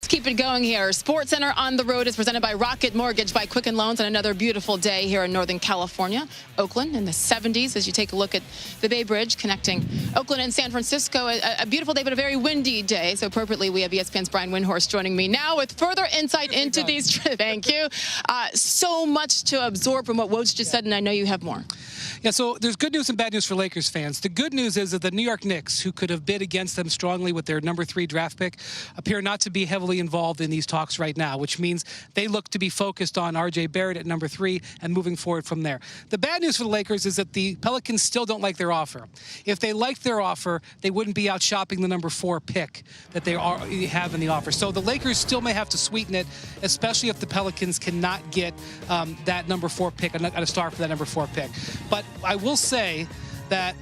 Keep it going here. Sports Center on the Road is presented by Rocket Mortgage by Quicken Loans, and another beautiful day here in Northern California. Oakland in the 70s as you take a look at the Bay Bridge connecting Oakland and San Francisco. A beautiful day, but a very windy day. So appropriately, we have ESPN's Brian Windhorst joining me now with further insight into these. Thank you. So much to absorb from what Woj just said, and I know you have more. Yeah, so there's good news and bad news for Lakers fans. The good news is that the New York Knicks, who could have bid against them strongly with their #3 draft pick, appear not to be heavily involved in these talks right now, which means they look to be focused on R.J. Barrett at #3 and moving forward from there. The bad news for the Lakers is that the Pelicans still don't like their offer. If they liked their offer, they wouldn't be out shopping the #4 pick that they have in the offer. So the Lakers still may have to sweeten it, especially if the Pelicans cannot get that #4 pick, a star for that #4 pick. But I will say that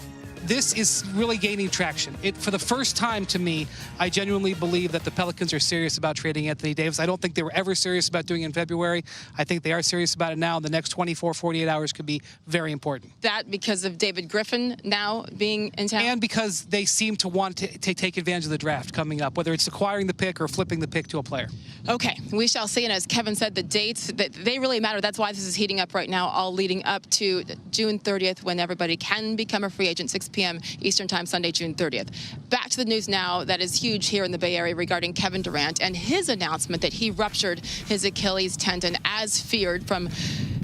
this is really gaining traction. For the first time, to me, I genuinely believe that the Pelicans are serious about trading Anthony Davis. I don't think they were ever serious about doing it in February. I think they are serious about it now. The next 24, 48 hours could be very important. That because of David Griffin now being in town? And because they seem to want to take advantage of the draft coming up, whether it's acquiring the pick or flipping the pick to a player. Okay, we shall see. And as Kevin said, the dates, they really matter. That's why this is heating up right now, all leading up to June 30th when everybody can become a free agent, 6 p.m. Eastern Time, Sunday, June 30th. Back to the news now that is huge here in the Bay Area regarding Kevin Durant and his announcement that he ruptured his Achilles tendon as feared from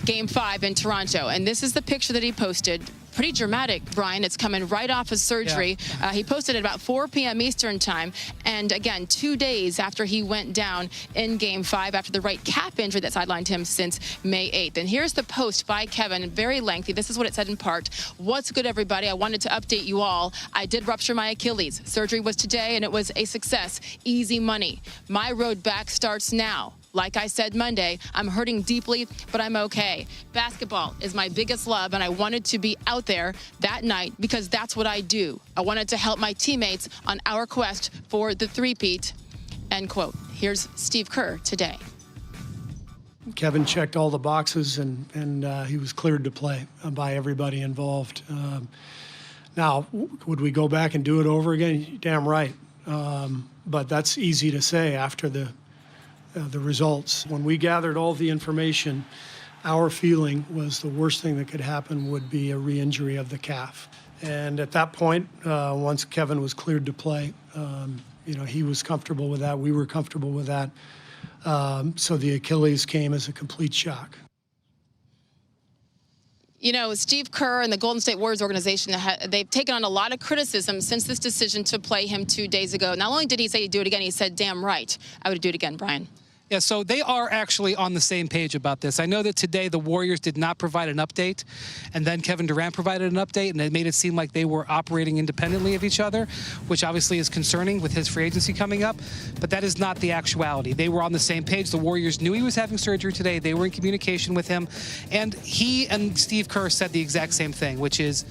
Game 5 in Toronto. And this is the picture that he posted. Pretty dramatic, Brian. It's coming right off his surgery. Yeah. He posted it about 4 p.m. Eastern Time. And again, 2 days after he went down in Game 5 after the right calf injury that sidelined him since May 8th. And here's the post by Kevin, very lengthy. This is what it said in part. What's good, everybody? I wanted to update you all. I did rupture my Achilles. Surgery was today, and it was a success. Easy money. My road back starts now. Like I said Monday, I'm hurting deeply, but I'm okay. Basketball is my biggest love, and I wanted to be out there that night because that's what I do. I wanted to help my teammates on our quest for the three-peat, end quote. Here's Steve Kerr today. Kevin checked all the boxes, and he was cleared to play by everybody involved. Now, would we go back and do it over again? Damn right. But that's easy to say after the results. When we gathered all the information, our feeling was the worst thing that could happen would be a re-injury of the calf. And at that point, once Kevin was cleared to play, he was comfortable with that. We were comfortable with that. So the Achilles came as a complete shock. You know, Steve Kerr and the Golden State Warriors organization, they've taken on a lot of criticism since this decision to play him 2 days ago. Not only did he say he'd do it again, he said, damn right, I would do it again, Brian. Yeah, so they are actually on the same page about this. I know that today the Warriors did not provide an update, and then Kevin Durant provided an update, and it made it seem like they were operating independently of each other, which obviously is concerning with his free agency coming up, but that is not the actuality. They were on the same page. The Warriors knew he was having surgery today. They were in communication with him, and he and Steve Kerr said the exact same thing, which is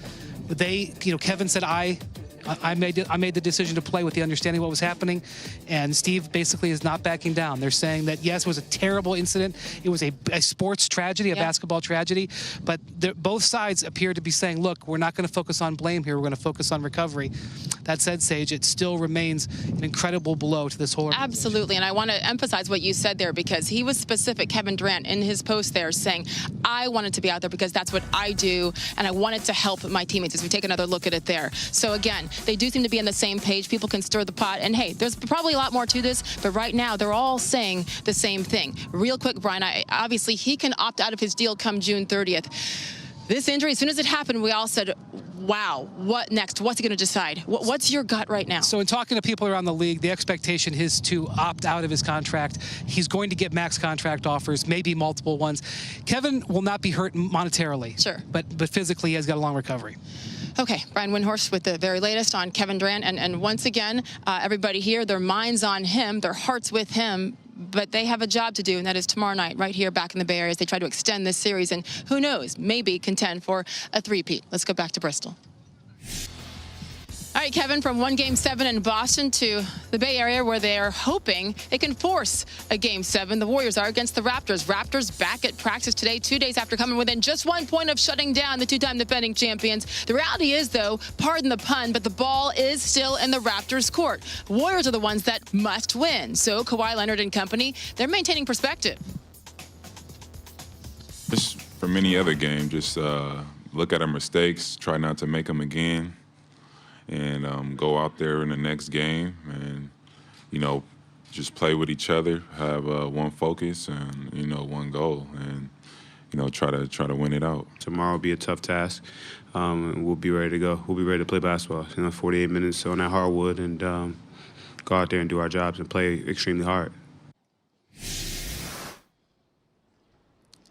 Kevin said, I made the decision to play with the understanding of what was happening, and Steve basically is not backing down. They're saying that, yes, it was a terrible incident. It was a sports tragedy, a basketball tragedy, but both sides appear to be saying, look, we're not going to focus on blame here. We're going to focus on recovery. That said, Sage, it still remains an incredible blow to this whole organization. Absolutely, and I want to emphasize what you said there because he was specific, Kevin Durant, in his post there saying, I wanted to be out there because that's what I do, and I wanted to help my teammates as we take another look at it there. So again, they do seem to be on the same page. People can stir the pot. And hey, there's probably a lot more to this, but right now they're all saying the same thing. Real quick, Brian, obviously he can opt out of his deal come June 30th. This injury, as soon as it happened, we all said, wow, what next? What's he going to decide? What's your gut right now? So in talking to people around the league, the expectation is to opt out of his contract. He's going to get max contract offers, maybe multiple ones. Kevin will not be hurt monetarily. Sure. But physically, he has got a long recovery. Okay, Brian Windhorst with the very latest on Kevin Durant. And once again, everybody here, their minds on him, their hearts with him. But they have a job to do, and that is tomorrow night right here back in the Bay Area as they try to extend this series and who knows, maybe contend for a three-peat. Let's go back to Bristol. All right, Kevin, from one Game 7 in Boston to the Bay Area, where they are hoping they can force a Game 7. The Warriors are against the Raptors. Raptors back at practice today, 2 days after coming within just 1 point of shutting down the two-time defending champions. The reality is, though, pardon the pun, but the ball is still in the Raptors' court. Warriors are the ones that must win. So Kawhi Leonard and company, they're maintaining perspective. Just from any other game, just look at our mistakes, try not to make them again. And go out there in the next game and, just play with each other, have one focus and, one goal and, try to win it out. Tomorrow will be a tough task. We'll be ready to go. We'll be ready to play basketball. 48 minutes on that hardwood and go out there and do our jobs and play extremely hard.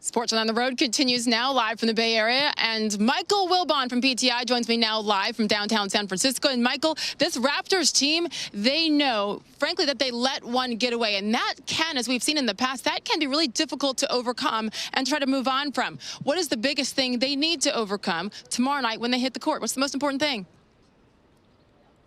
Sports on the Road continues now live from the Bay Area, and Michael Wilbon from PTI joins me now live from downtown San Francisco. And Michael, this Raptors team, they know, frankly, that they let one get away, and that can, as we've seen in the past, that can be really difficult to overcome and try to move on from. What is the biggest thing they need to overcome tomorrow night when they hit the court? What's the most important thing?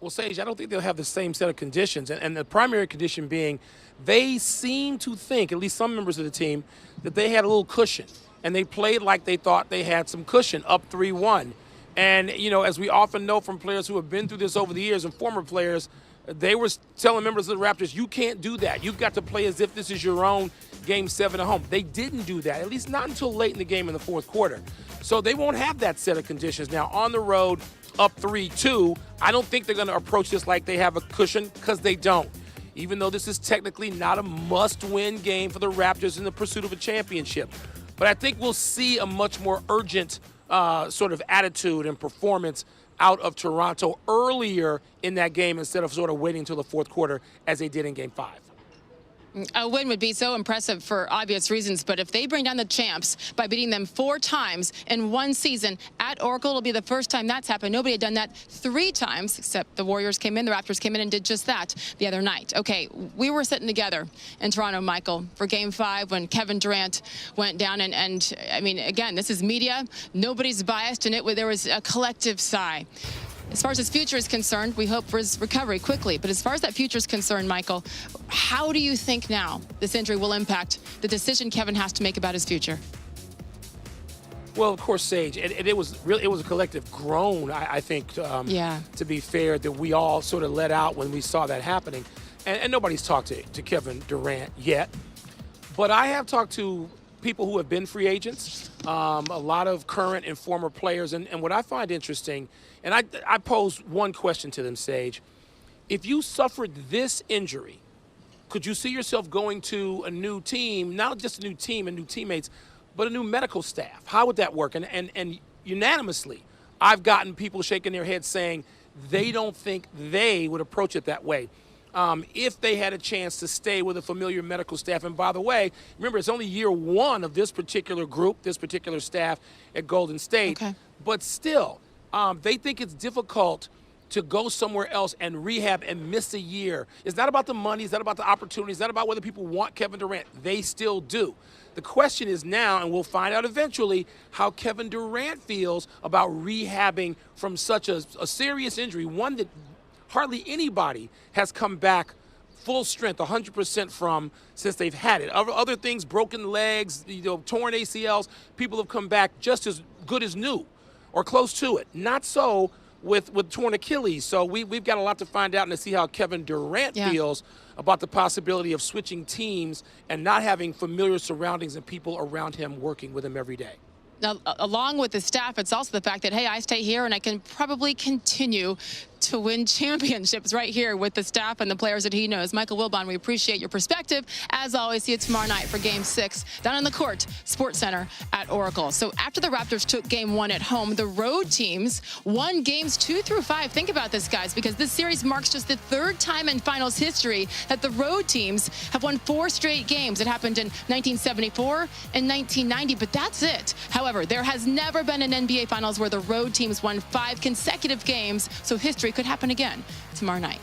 Well, Sage, I don't think they'll have the same set of conditions, and the primary condition being they seem to think, at least some members of the team, that they had a little cushion, and they played like they thought they had some cushion, up 3-1. And, as we often know from players who have been through this over the years and former players, they were telling members of the Raptors, you can't do that. You've got to play as if this is your own Game 7 at home. They didn't do that, at least not until late in the game in the fourth quarter. So they won't have that set of conditions. Now, on the road, up 3-2, I don't think they're going to approach this like they have a cushion, because they don't. Even though this is technically not a must-win game for the Raptors in the pursuit of a championship. But I think we'll see a much more urgent sort of attitude and performance out of Toronto earlier in that game instead of sort of waiting until the fourth quarter as they did in Game 5. A win would be so impressive for obvious reasons, but if they bring down the champs by beating them 4 times in one season at Oracle, it'll be the first time that's happened. Nobody had done that 3 times, except the Warriors came in, the Raptors came in and did just that the other night. Okay, we were sitting together in Toronto, Michael, for Game 5 when Kevin Durant went down, and I mean, again, this is media. Nobody's biased, and there was a collective sigh. As far as his future is concerned, we hope for his recovery quickly. But as far as that future is concerned, Michael, how do you think now this injury will impact the decision Kevin has to make about his future? Well, of course, Sage, it was a collective groan, I think, to be fair, that we all sort of let out when we saw that happening. And nobody's talked to Kevin Durant yet. But I have talked to people who have been free agents, a lot of current and former players. And what I find interesting, and I pose one question to them, Sage. If you suffered this injury, could you see yourself going to a new team, not just a new team and new teammates, but a new medical staff? How would that work? And unanimously, I've gotten people shaking their heads saying they don't think they would approach it that way. If they had a chance to stay with a familiar medical staff. And by the way, remember, it's only year 1 of this particular group, this particular staff at Golden State. Okay. But still, they think it's difficult to go somewhere else and rehab and miss a year. It's not about the money. It's not about the opportunities. It's not about whether people want Kevin Durant. They still do. The question is now, and we'll find out eventually, how Kevin Durant feels about rehabbing from such a serious injury, one that hardly anybody has come back full strength, 100% from since they've had it. Other things, broken legs, torn ACLs, people have come back just as good as new or close to it. Not so with torn Achilles. So we've got a lot to find out and to see how Kevin Durant feels about the possibility of switching teams and not having familiar surroundings and people around him working with him every day. Now, along with the staff, it's also the fact that, hey, I stay here and I can probably continue to win championships right here with the staff and the players that he knows. Michael Wilbon, we appreciate your perspective. As always, see you tomorrow night for Game 6 down on the court, Sports Center at Oracle. So after the Raptors took Game 1 at home, the road teams won Games 2 through 5. Think about this, guys, because this series marks just the 3rd time in finals history that the road teams have won 4 straight games. It happened in 1974 and 1990, but that's it. However, there has never been an NBA Finals where the road teams won 5 consecutive games, so history could happen again tomorrow night.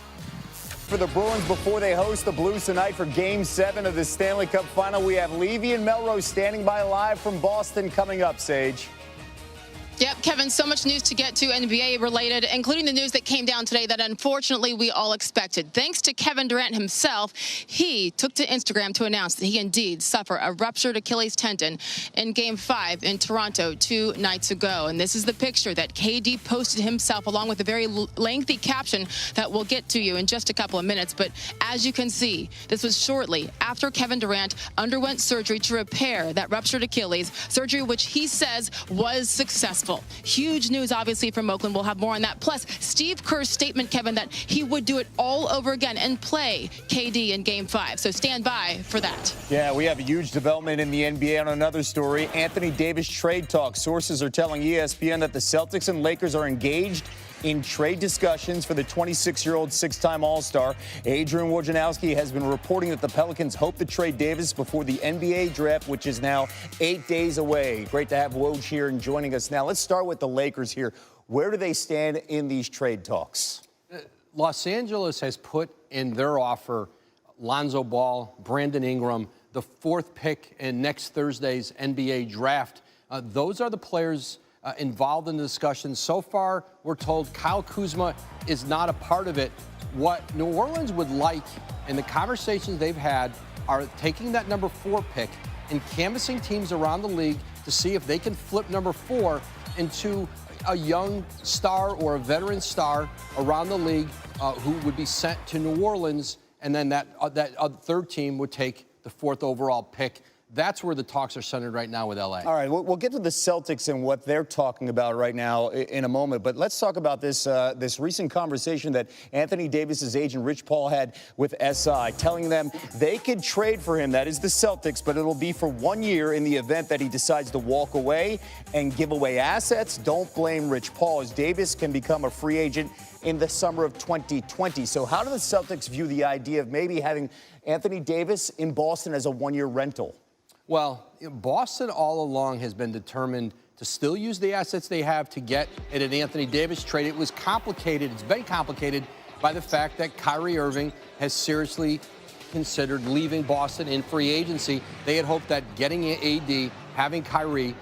For the Bruins before they host the Blues tonight for Game 7 of the Stanley Cup Final, we have Levy and Melrose standing by live from Boston coming up, Sage. Yep, Kevin, so much news to get to NBA related, including the news that came down today that unfortunately we all expected. Thanks to Kevin Durant himself, he took to Instagram to announce that he indeed suffered a ruptured Achilles tendon in Game 5 in Toronto 2 nights ago. And this is the picture that KD posted himself along with a very lengthy caption that we'll get to you in just a couple of minutes. But as you can see, this was shortly after Kevin Durant underwent surgery to repair that ruptured Achilles, surgery which he says was successful. Huge news, obviously, from Oakland. We'll have more on that. Plus, Steve Kerr's statement, Kevin, that he would do it all over again and play KD in Game 5. So stand by for that. Yeah, we have a huge development in the NBA on another story. Anthony Davis trade talk. Sources are telling ESPN that the Celtics and Lakers are engaged in trade discussions for the 26-year-old six-time All-Star. Adrian Wojnarowski has been reporting that the Pelicans hope to trade Davis before the NBA draft, which is now 8 days away. Great to have Woj here and joining us now. Let's start with the Lakers here. Where do they stand in these trade talks? Los Angeles has put in their offer Lonzo Ball, Brandon Ingram, the 4th pick in next Thursday's NBA draft. Those are the players involved in the discussion. So far, we're told Kyle Kuzma is not a part of it. What New Orleans would like, in the conversations they've had, are taking that number 4 pick and canvassing teams around the league to see if they can flip number 4 into a young star or a veteran star around the league who would be sent to New Orleans, and then that third team would take the 4th overall pick. That's where the talks are centered right now with L.A. All right, we'll get to the Celtics and what they're talking about right now in a moment. But let's talk about this recent conversation that Anthony Davis's agent Rich Paul had with SI, telling them they could trade for him. That is the Celtics, but it'll be for 1 year in the event that he decides to walk away and give away assets. Don't blame Rich Paul, as Davis can become a free agent in the summer of 2020. So how do the Celtics view the idea of maybe having Anthony Davis in Boston as a 1-year rental? Well, Boston all along has been determined to still use the assets they have to get at an Anthony Davis trade. It was complicated. It's been complicated by the fact that Kyrie Irving has seriously considered leaving Boston in free agency. They had hoped that getting AD, having Kyrie,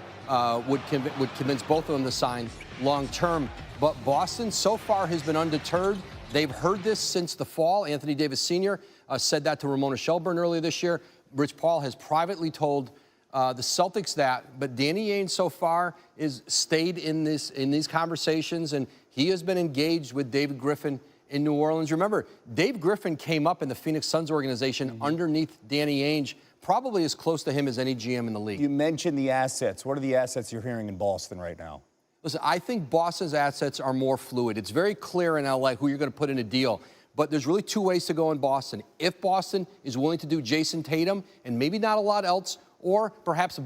would convince both of them to sign long term. But Boston so far has been undeterred. They've heard this since the fall. Anthony Davis Sr. Said that to Ramona Shelburne earlier this year. Rich Paul has privately told the Celtics that, but Danny Ainge so far is stayed in these conversations, and he has been engaged with David Griffin in New Orleans. Remember, Dave Griffin came up in the Phoenix Suns organization underneath Danny Ainge, probably as close to him as any GM in the league. You mentioned the assets. What are the assets you're hearing in Boston right now? Listen, I think Boston's assets are more fluid. It's very clear in LA who you're going to put in a deal. But there's really 2 ways to go in Boston. If Boston is willing to do Jason Tatum and maybe not a lot else, or perhaps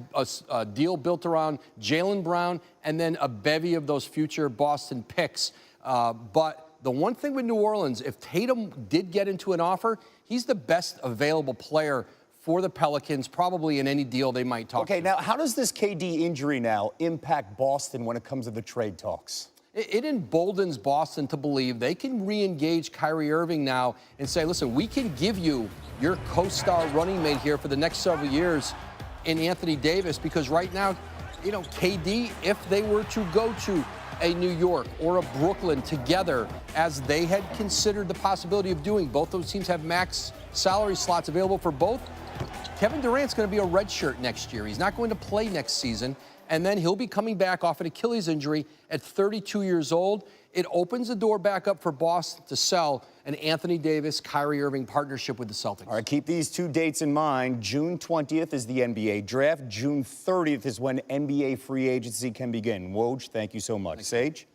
a deal built around Jaylen Brown and then a bevy of those future Boston picks. But the one thing with New Orleans, if Tatum did get into an offer, he's the best available player for the Pelicans, probably in any deal they might talk to. Okay, now how does this KD injury now impact Boston when it comes to the trade talks? It emboldens Boston to believe they can re-engage Kyrie Irving now and say, listen, we can give you your co-star running mate here for the next several years in Anthony Davis, because right now, KD, if they were to go to a New York or a Brooklyn together, as they had considered the possibility of doing, both those teams have max salary slots available for both. Kevin Durant's going to be a redshirt next year. He's not going to play next season. And then he'll be coming back off an Achilles injury at 32 years old. It opens the door back up for Boston to sell an Anthony Davis-Kyrie Irving partnership with the Celtics. All right, keep these 2 dates in mind. June 20th is the NBA draft. June 30th is when NBA free agency can begin. Woj, thank you so much. Sage?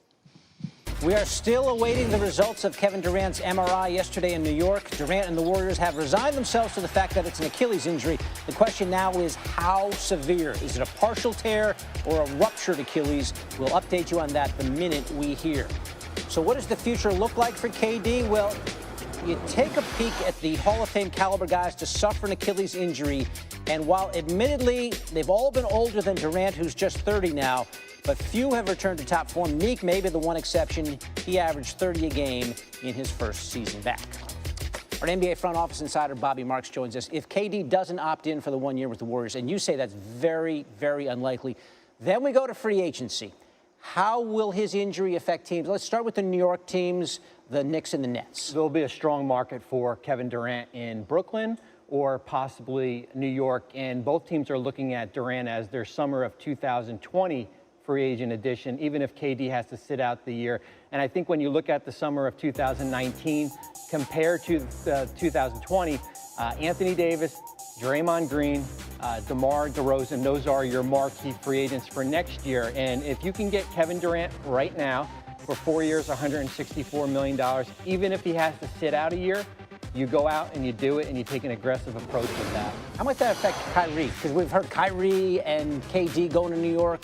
We are still awaiting the results of Kevin Durant's MRI yesterday in New York. Durant and the Warriors have resigned themselves to the fact that it's an Achilles injury. The question now is how severe? Is it a partial tear or a ruptured Achilles? We'll update you on that the minute we hear. So what does the future look like for KD? Well, you take a peek at the Hall of Fame caliber guys to suffer an Achilles injury, and while admittedly they've all been older than Durant, who's just 30 now, but few have returned to top form. Meek may be the one exception. He averaged 30 a game in his first season back. Our NBA front office insider Bobby Marks joins us. If KD doesn't opt in for the 1 year with the Warriors, and you say that's very, very unlikely, then we go to free agency. How will his injury affect teams? Let's start with the New York teams, the Knicks and the Nets. There'll be a strong market for Kevin Durant in Brooklyn or possibly New York, and both teams are looking at Durant as their summer of 2020 free agent addition, even if KD has to sit out the year. And I think when you look at the summer of 2019 compared to 2020, Anthony Davis, Draymond Green, DeMar DeRozan, those are your marquee free agents for next year. And if you can get Kevin Durant right now for 4 years, $164 million, even if he has to sit out a year, you go out and you do it and you take an aggressive approach with that. How might that affect Kyrie? Because we've heard Kyrie and KD going to New York.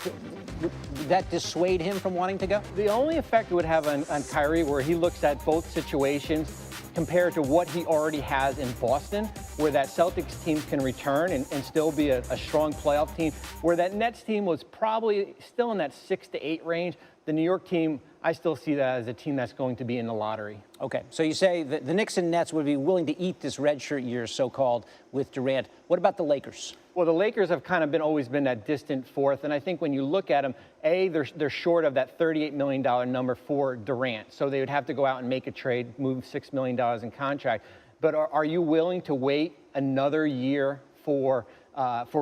Would that dissuade him from wanting to go? The only effect it would have on Kyrie, where he looks at both situations compared to what he already has in Boston, where that Celtics team can return and still be a strong playoff team, where that Nets team was probably still in that 6 to 8 range. The New York team, I still see that as a team that's going to be in the lottery. Okay, so you say that the Knicks and Nets would be willing to eat this redshirt year, so-called, with Durant. What about the Lakers? Well, the Lakers have kind of always been that distant fourth, and I think when you look at them, they're short of that $38 million number for Durant, so they would have to go out and make a trade, move $6 million in contract. But are you willing to wait another year for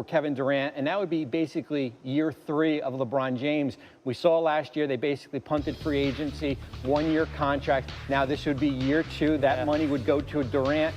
Kevin Durant? And that would be basically year 3 of LeBron James. We saw last year they basically punted free agency, 1-year contract. Now this would be year 2. That money would go to Durant.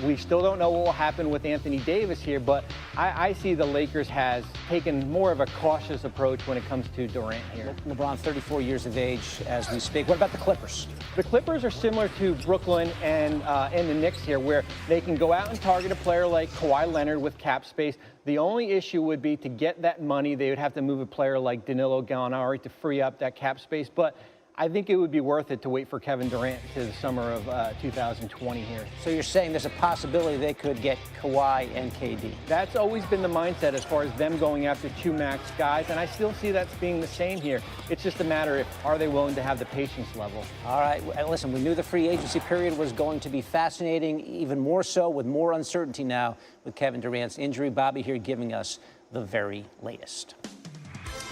We still don't know what will happen with Anthony Davis here, but I see the Lakers has taken more of a cautious approach when it comes to Durant here. LeBron, 34 years of age as we speak. What about the Clippers? The Clippers are similar to Brooklyn and the Knicks here, where they can go out and target a player like Kawhi Leonard with cap space. The only issue would be to get that money, they would have to move a player like Danilo Gallinari to free up that cap space. But I think it would be worth it to wait for Kevin Durant to the summer of 2020 here. So you're saying there's a possibility they could get Kawhi and KD? That's always been the mindset as far as them going after 2 max guys, and I still see that being the same here. It's just a matter of are they willing to have the patience level. All right, listen, we knew the free agency period was going to be fascinating, even more so with more uncertainty now with Kevin Durant's injury. Bobby here giving us the very latest.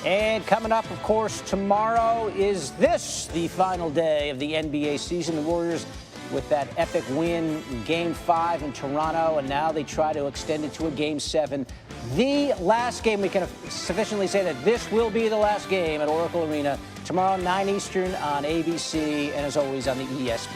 And coming up, of course, tomorrow is the final day of the NBA season. The Warriors with that epic win in Game 5 in Toronto, and now they try to extend it to a Game 7. The last game, we can sufficiently say that this will be the last game at Oracle Arena tomorrow, 9 Eastern on ABC, and as always on the ESPN